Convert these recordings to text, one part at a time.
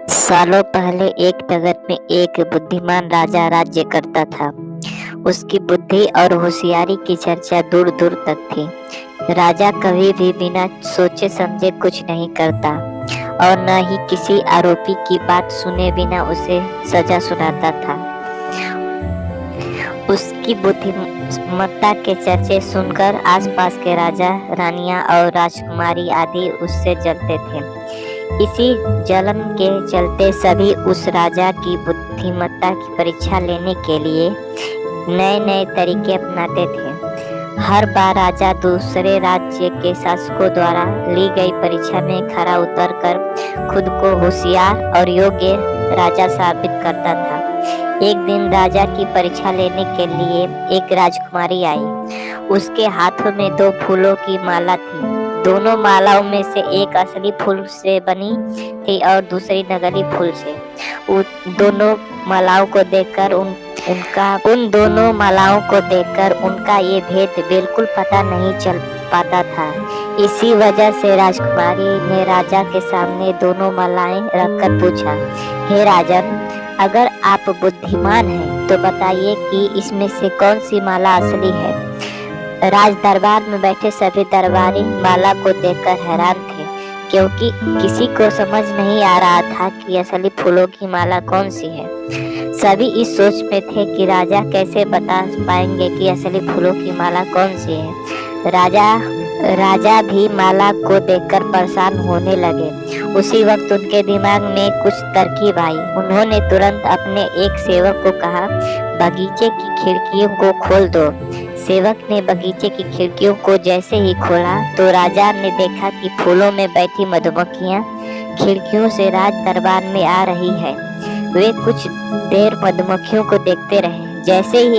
सालों पहले एक नगर में एक बुद्धिमान राजा राज्य करता था। उसकी बुद्धि और होशियारी की चर्चा दूर दूर तक थी। राजा कभी भी बिना सोचे समझे कुछ नहीं करता और न ही किसी आरोपी की बात सुने बिना उसे सजा सुनाता था। उसकी बुद्धिमत्ता के चर्चे सुनकर आसपास के राजा, रानियां और राजकुमारी आदि उससे जलते थे। इसी जलन के चलते सभी उस राजा की बुद्धिमत्ता की परीक्षा लेने के लिए नए नए तरीके अपनाते थे। हर बार राजा दूसरे राज्य के शासकों द्वारा ली गई परीक्षा में खरा उतरकर खुद को होशियार और योग्य राजा साबित करता था। एक दिन राजा की परीक्षा लेने के लिए एक राजकुमारी आई। उसके हाथों में 2 फूलों की माला थी। दोनों मालाओं में से एक असली फूल से बनी थी और दूसरी नकली फूल से। उन दोनों मालाओं को देखकर उनका ये भेद बिल्कुल पता नहीं चल पाता था। इसी वजह से राजकुमारी ने राजा के सामने दोनों मालाएं रखकर पूछा, हे राजन, अगर आप बुद्धिमान हैं तो बताइए कि इसमें से कौन सी माला असली है। राज दरबार में बैठे सभी दरबारी माला को देखकर हैरान थे, क्योंकि किसी को समझ नहीं आ रहा था कि असली फूलों की माला कौन सी है। सभी इस सोच में थे कि राजा कैसे बता पाएंगे कि असली फूलों की माला कौन सी है। राजा भी माला को देखकर परेशान होने लगे। उसी वक्त उनके दिमाग में कुछ तरकीब आई। उन्होंने तुरंत अपने एक सेवक को कहा, बगीचे की खिड़कियों को खोल दो। सेवक ने बगीचे की खिड़कियों को जैसे ही खोला तो राजा ने देखा कि फूलों में बैठी मधुमक्खियां खिड़कियों से राज दरबार में आ रही है। वे कुछ देर मधुमक्खियों को देखते रहे। जैसे ही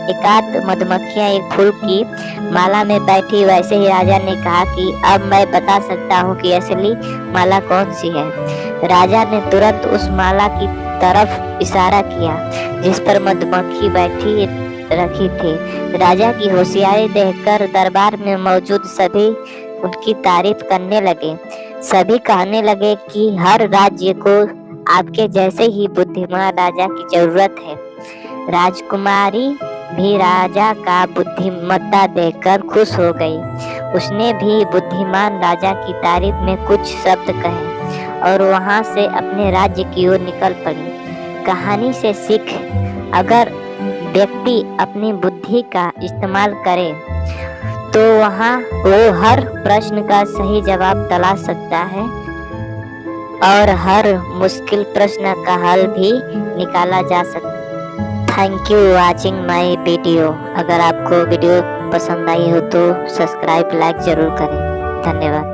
एकाध मधुमक्खियां एक फूल की माला में बैठी, वैसे ही राजा ने कहा कि अब मैं बता सकता हूँ कि असली माला कौन सी है। राजा ने तुरंत उस माला की तरफ इशारा किया जिस पर मधुमक्खी बैठी रखी थी। राजा की होशियारी देखकर दरबार में मौजूद सभी उनकी तारीफ करने लगे। सभी कहने लगे कि हर राज्य को आपके जैसे ही बुद्धिमान राजा की जरूरत है। राजकुमारी भी राजा का बुद्धिमत्ता देखकर खुश हो गई। उसने भी बुद्धिमान राजा की तारीफ में कुछ शब्द कहे और वहां से अपने राज्य की ओर निकल पड़ी। कहानी से सीख, अगर व्यक्ति अपनी बुद्धि का इस्तेमाल करे तो वो हर प्रश्न का सही जवाब तलाश सकता है और हर मुश्किल प्रश्न का हल भी निकाला जा सकता है। Thank you watching my video. अगर आपको वीडियो पसंद आई हो तो सब्सक्राइब, लाइक जरूर करें। धन्यवाद।